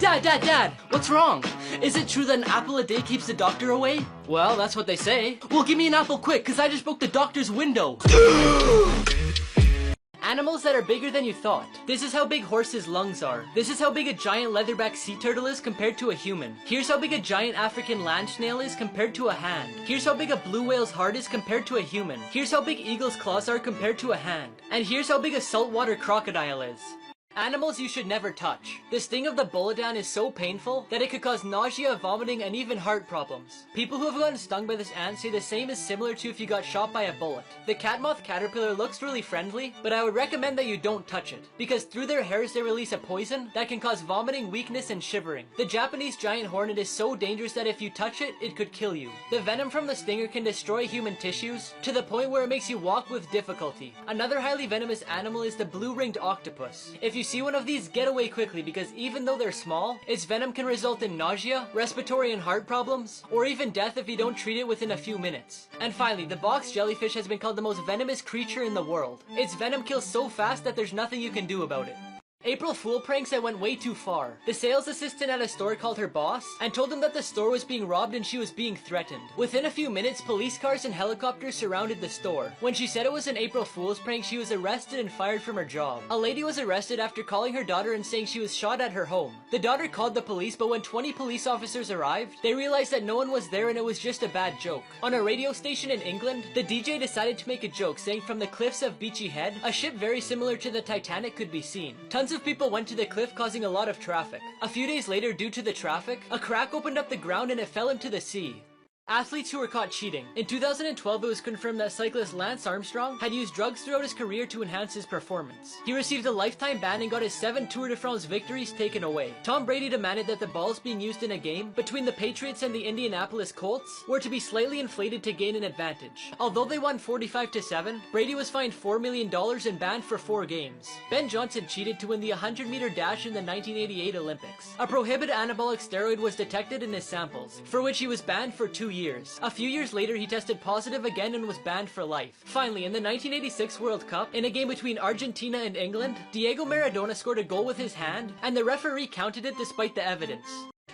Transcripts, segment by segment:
Dad, what's wrong? Is it true that an apple a day keeps the doctor away? Well, that's what they say. Well, give me an apple quick, cause I just broke the doctor's window. Animals that are bigger than you thought. This is how big horses' lungs are. This is how big a giant leatherback sea turtle is compared to a human. Here's how big a giant African land snail is compared to a hand. Here's how big a blue whale's heart is compared to a human. Here's how big eagle's claws are compared to a hand. And here's how big a saltwater crocodile is. Animals you should never touch. The sting of the bullet is so painful that it could cause nausea, vomiting, and even heart problems. People who have gotten stung by this ant say the same is similar to if you got shot by a bullet. The cat moth caterpillar looks really friendly, but I would recommend that you don't touch it, because through their hairs they release a poison that can cause vomiting, weakness, and shivering. The Japanese giant hornet is so dangerous that if you touch it, it could kill you. The venom from the stinger can destroy human tissues to the point where it makes you walk with difficulty. Another highly venomous animal is the blue-ringed octopus. If you see one of these, get away quickly, because even though they're small, its venom can result in nausea, respiratory and heart problems, or even death if you don't treat it within a few minutes. And finally, the box jellyfish has been called the most venomous creature in the world. Its venom kills so fast that there's nothing you can do about it. April Fool pranks that went way too far. The sales assistant at a store called her boss and told him that the store was being robbed and she was being threatened. Within a few minutes, police cars and helicopters surrounded the store. When she said it was an April Fool's prank, she was arrested and fired from her job. A lady was arrested after calling her daughter and saying she was shot at her home. The daughter called the police, but when 20 police officers arrived, they realized that no one was there and it was just a bad joke. On a radio station in England, the DJ decided to make a joke, saying from the cliffs of Beachy Head, a ship very similar to the Titanic could be seen. Tons of people went to the cliff, causing a lot of traffic. A few days later, due to the traffic, a crack opened up the ground and it fell into the sea. Athletes who were caught cheating. In 2012, it was confirmed that cyclist Lance Armstrong had used drugs throughout his career to enhance his performance. He received a lifetime ban and got his 7 Tour de France victories taken away. Tom Brady demanded that the balls being used in a game between the Patriots and the Indianapolis Colts were to be slightly inflated to gain an advantage. Although they won 45-7, Brady was fined $4 million and banned for 4 games. Ben Johnson cheated to win the 100-meter dash in the 1988 Olympics. A prohibited anabolic steroid was detected in his samples, for which he was banned for 2 years. A few years later, he tested positive again and was banned for life. Finally, in the 1986 World Cup, in a game between Argentina and England, Diego Maradona scored a goal with his hand, and the referee counted it despite the evidence.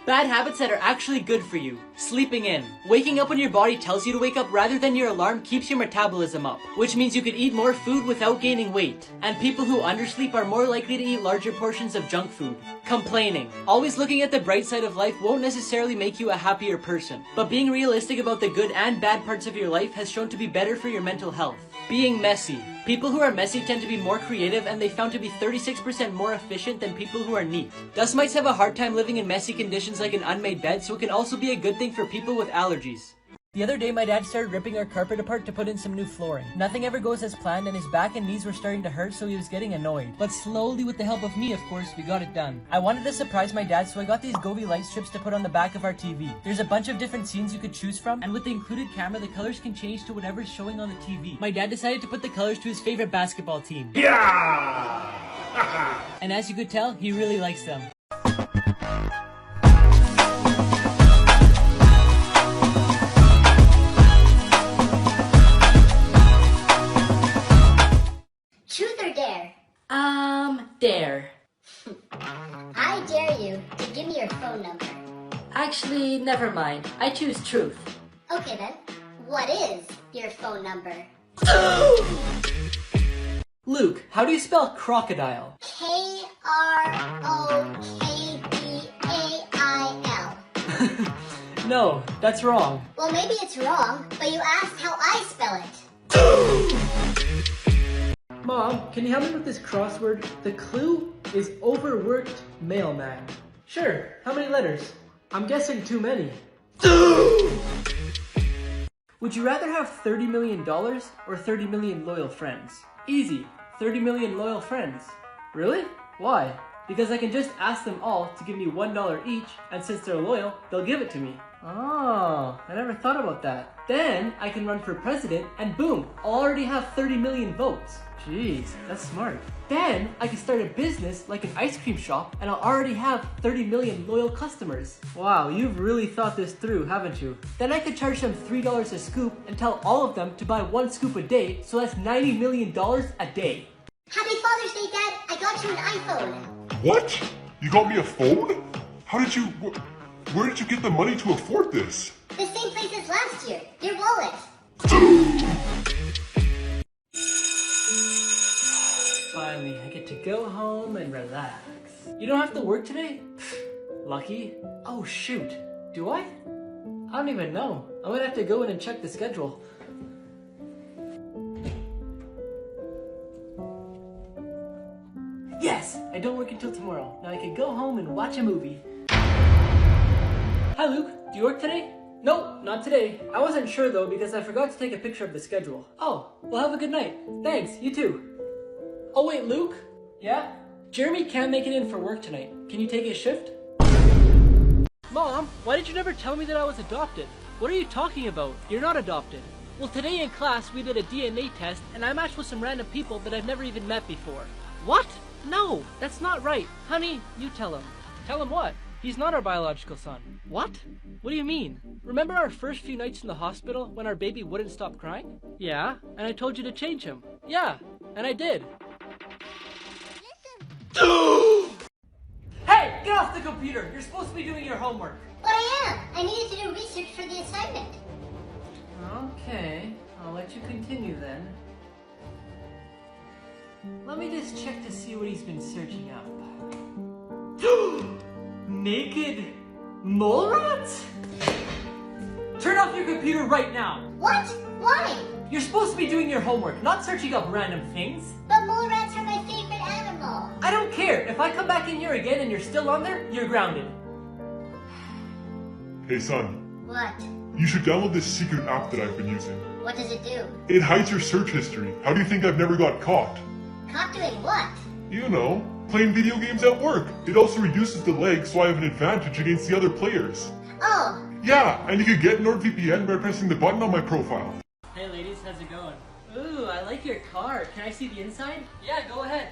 Bad habits that are actually good for you. Sleeping in. Waking up when your body tells you to wake up rather than your alarm keeps your metabolism up, which means you could eat more food without gaining weight. And people who undersleep are more likely to eat larger portions of junk food. Complaining. Always looking at the bright side of life won't necessarily make you a happier person, but being realistic about the good and bad parts of your life has shown to be better for your mental health. Being messy. People who are messy tend to be more creative, and they found to be 36% more efficient than people who are neat. Dust mites have a hard time living in messy conditions like an unmade bed, so it can also be a good thing for people with allergies. The other day, my dad started ripping our carpet apart to put in some new flooring. Nothing ever goes as planned, and his back and knees were starting to hurt, so he was getting annoyed. But slowly, with the help of me, of course, we got it done. I wanted to surprise my dad, so I got these Gobi light strips to put on the back of our TV. There's a bunch of different scenes you could choose from, and with the included camera, the colors can change to whatever's showing on the TV. My dad decided to put the colors to his favorite basketball team. Yeah! And as you could tell, he really likes them. Truth or dare? Dare. I dare you to give me your phone number. Actually, never mind. I choose truth. Okay then, what is your phone number? Luke, how do you spell crocodile? Krokbail. No, that's wrong. Well, maybe it's wrong, but you asked how I spell it. Mom, can you help me with this crossword? The clue is overworked mailman. Sure, how many letters? I'm guessing too many. Would you rather have $30 million or 30 million loyal friends? Easy, 30 million loyal friends. Really? Why? Because I can just ask them all to give me $1 each, and since they're loyal, they'll give it to me. Oh, I never thought about that. Then I can run for president and boom, I'll already have 30 million votes. Jeez, that's smart. Then I can start a business like an ice cream shop and I'll already have 30 million loyal customers. Wow, you've really thought this through, haven't you? Then I could charge them $3 a scoop and tell all of them to buy 1 scoop a day, so that's $90 million a day. Happy Father's Day, Dad! I got you an iPhone. What? You got me a phone? Where did you get the money to afford this? The same place as last year. Your wallet. Finally, I get to go home and relax. You don't have to work today? Lucky. Oh shoot, do I? I don't even know. I'm gonna have to go in and check the schedule. Yes, I don't work until tomorrow. Now I can go home and watch a movie. Hi Luke, do you work today? Nope, not today. I wasn't sure though because I forgot to take a picture of the schedule. Oh, well have a good night. Thanks, you too. Oh wait, Luke? Yeah? Jeremy can't make it in for work tonight. Can you take his shift? Mom, why did you never tell me that I was adopted? What are you talking about? You're not adopted. Well, today in class we did a DNA test and I matched with some random people that I've never even met before. What? No, that's not right. Honey, you tell him. Tell him what? He's not our biological son. What? What do you mean? Remember our first few nights in the hospital when our baby wouldn't stop crying? Yeah, and I told you to change him. Yeah, and I did. Hey, get off the computer! You're supposed to be doing your homework. But I am. I needed to do research for the assignment. Okay, I'll let you continue then. Let me just check to see what he's been searching up. Naked mole rats? Turn off your computer right now! What? Why? You're supposed to be doing your homework, not searching up random things. But mole rats are my favorite animal. I don't care. If I come back in here again and you're still on there, you're grounded. Hey son, What? you should download this secret app that I've been using. What does it do? It hides your search history. How do you think I've never got caught? Caught doing what? You know, playing video games at work. It also reduces the lag so I have an advantage against the other players. Oh. Yeah, and you can get NordVPN by pressing the button on my profile. Hey ladies, how's it going? Ooh, I like your car. Can I see the inside? Yeah, go ahead.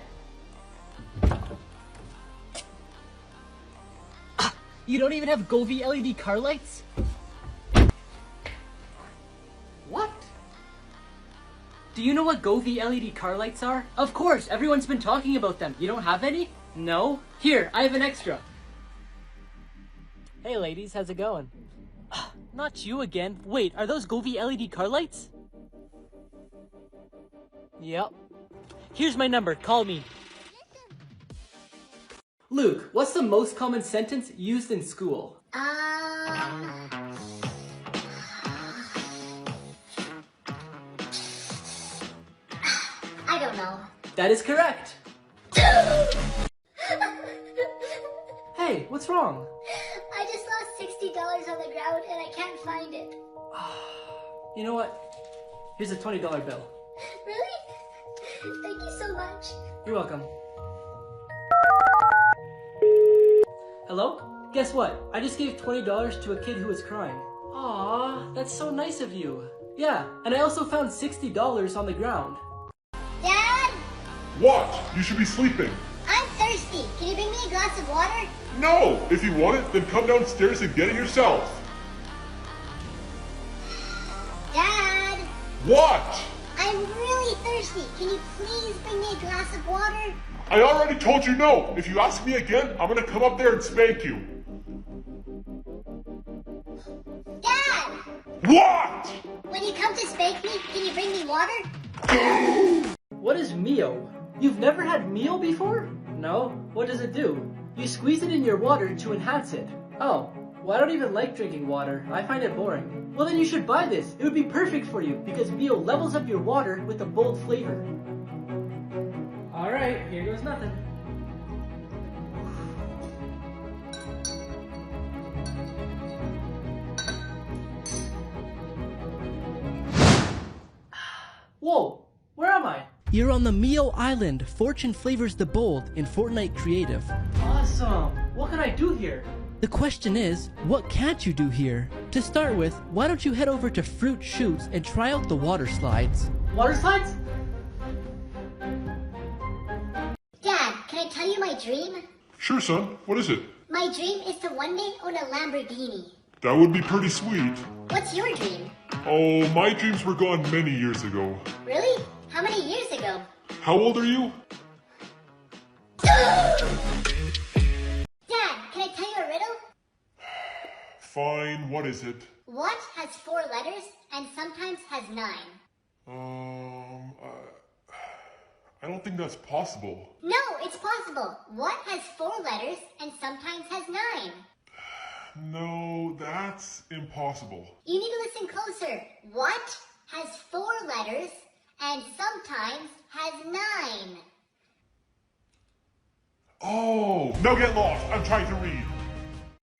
You don't even have Govee LED car lights? What? Do you know what Govee LED car lights are? Of course, everyone's been talking about them. You don't have any? No? Here, I have an extra. Hey ladies, how's it going? Not you again. Wait, are those Govee LED car lights? Yep. Here's my number, call me. Luke, what's the most common sentence used in school? I don't know. That is correct. Hey, what's wrong? I just lost $60 on the ground and I can't find it. You know what? Here's a $20 bill. Really? Thank you so much. You're welcome. Hello? Guess what? I just gave $20 to a kid who was crying. Aw, that's so nice of you. Yeah, and I also found $60 on the ground. Dad? What? You should be sleeping. I'm thirsty. Can you bring me a glass of water? No! If you want it, then come downstairs and get it yourself. Dad? What? I'm really thirsty. Can you please bring me a glass of water? I already told you no. If you ask me again, I'm gonna come up there and spank you. Dad! What? When you come to spank me, can you bring me water? What is Mio? You've never had Mio before? No? What does it do? You squeeze it in your water to enhance it. Oh, well I don't even like drinking water. I find it boring. Well then you should buy this. It would be perfect for you because Mio levels up your water with a bold flavor. Alright, here goes nothing. Whoa, where am I? You're on the Mio Island. Fortune flavors the bold in Fortnite Creative. Awesome. What can I do here? The question is, what can't you do here? To start with, why don't you head over to Fruit Shoots and try out the water slides? Water slides? Dad, can I tell you my dream? Sure, son. What is it? My dream is to one day own a Lamborghini. That would be pretty sweet. What's your dream? Oh, my dreams were gone many years ago. Really? How many years ago? How old are you? Dad, can I tell you a riddle? Fine, what is it? What has 4 letters and sometimes has 9? I don't think that's possible. No, it's possible. What has 4 letters and sometimes has 9? No, that's impossible. You need to listen closer. What has 4 letters and sometimes has 9? Oh, now get lost. I'm trying to read.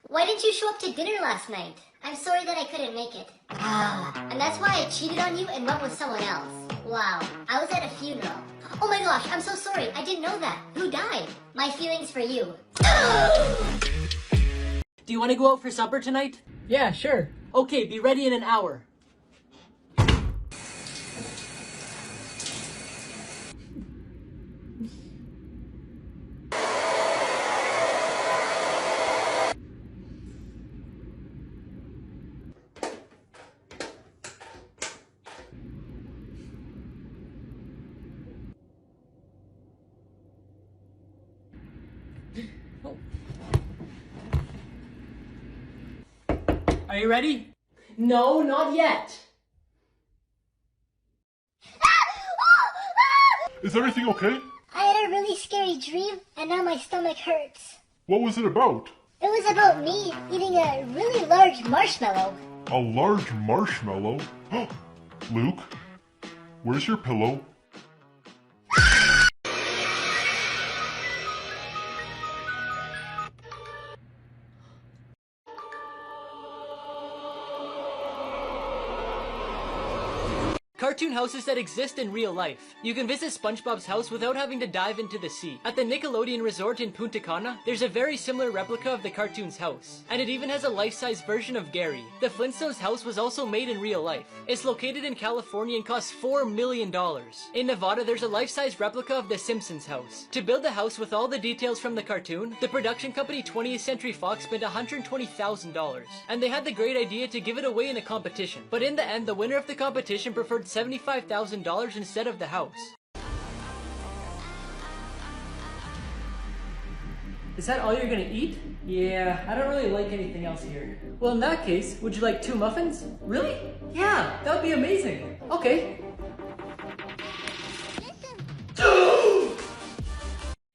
Why didn't you show up to dinner last night? I'm sorry that I couldn't make it. And that's why I cheated on you and went with someone else. Wow, I was at a funeral. Oh my gosh, I'm so sorry. I didn't know that. Who died? My feelings for you. Do you want to go out for supper tonight? Yeah, sure. Okay, be ready in an hour. Are you ready? No, not yet. Is everything okay? I had a really scary dream and now my stomach hurts. What was it about? It was about me eating a really large marshmallow. A large marshmallow? Luke, where's your pillow? Cartoon houses that exist in real life. You can visit SpongeBob's house without having to dive into the sea. At the Nickelodeon Resort in Punta Cana, there's a very similar replica of the cartoon's house. And it even has a life-size version of Gary. The Flintstones house was also made in real life. It's located in California and costs $4 million. In Nevada, there's a life-size replica of the Simpsons house. To build the house with all the details from the cartoon, the production company 20th Century Fox spent $120,000. And they had the great idea to give it away in a competition. But in the end, the winner of the competition preferred $75,000 instead of the house. Is that all you're gonna eat? Yeah, I don't really like anything else here. Well, in that case, would you like 2 muffins? Really? Yeah, that would be amazing. Okay.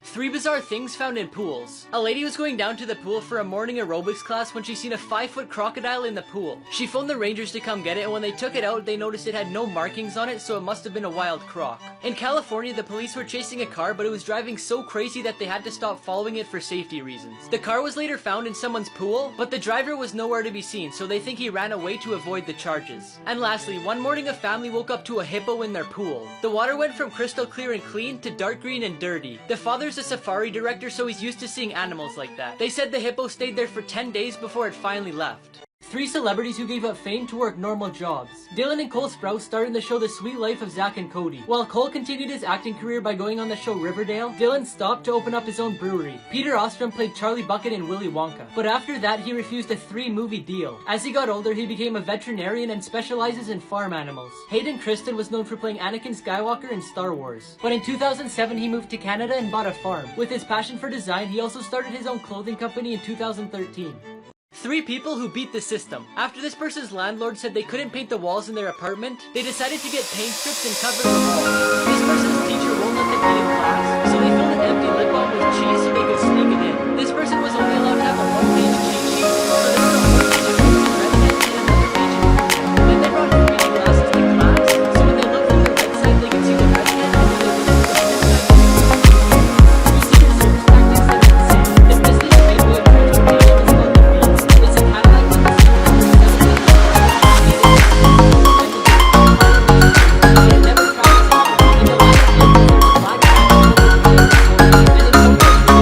3 bizarre things found in pools. A lady was going down to the pool for a morning aerobics class when she seen a 5-foot crocodile in the pool. She phoned the rangers to come get it, and when they took it out, they noticed it had no markings on it, so it must have been a wild croc. In California, the police were chasing a car, but it was driving so crazy that they had to stop following it for safety reasons. The car was later found in someone's pool, but the driver was nowhere to be seen, so they think he ran away to avoid the charges. And lastly, one morning a family woke up to a hippo in their pool. The water went from crystal clear and clean to dark green and dirty. The father's a safari director, so he's used to seeing animals like that. They said the hippo stayed there for 10 days before it finally left. 3 celebrities who gave up fame to work normal jobs. Dylan and Cole Sprouse starred in the show The Sweet Life of Zack and Cody. While Cole continued his acting career by going on the show Riverdale, Dylan stopped to open up his own brewery. Peter Ostrom played Charlie Bucket in Willy Wonka, but after that he refused a 3-movie deal. As he got older, he became a veterinarian and specializes in farm animals. Hayden Christensen was known for playing Anakin Skywalker in Star Wars. But in 2007, he moved to Canada and bought a farm. With his passion for design, he also started his own clothing company in 2013. 3 people who beat the system. After this person's landlord said they couldn't paint the walls in their apartment, they decided to get paint strips and cover the walls. This person's teacher won't let them eat in class, so they filled an empty lip balm with cheese so they could sneak it in. This person was only allowed to have a 1-page cheat sheet, so they wrote a 1-page in red pen and another page in blue. Then they brought their reading glasses to class, so when they looked through the red side, they could see the red pen and then they would see the blue side. You see, their service tactics are insane. The business made way of transportation is called the Beat. It's a Cadillac with a seat number 7. It never crashes before. In the line of vehicles, there's a black van filled with vehicles, and in total it's really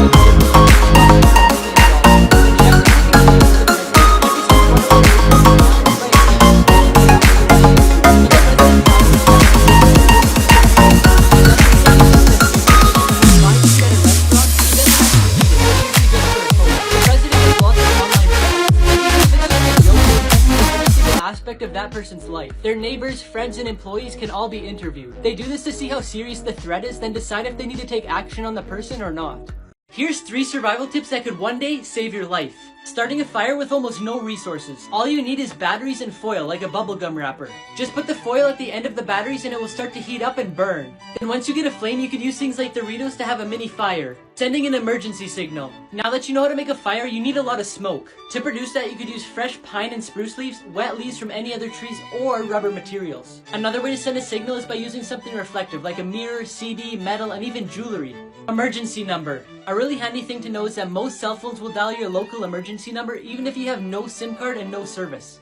of that person's life. Their neighbors, friends, and employees can all be interviewed. They do this to see how serious the threat is, then decide if they need to take action on the person or not. Here's 3 survival tips that could one day save your life. Starting a fire with almost no resources. All you need is batteries and foil, like a bubblegum wrapper. Just put the foil at the end of the batteries and it will start to heat up and burn. Then once you get a flame, you can use things like Doritos to have a mini fire. Sending an emergency signal. Now that you know how to make a fire, you need a lot of smoke. To produce that, you could use fresh pine and spruce leaves, wet leaves from any other trees, or rubber materials. Another way to send a signal is by using something reflective, like a mirror, CD, metal, and even jewelry. Emergency number. A really handy thing to know is that most cell phones will dial your local emergency number even if you have no SIM card and no service.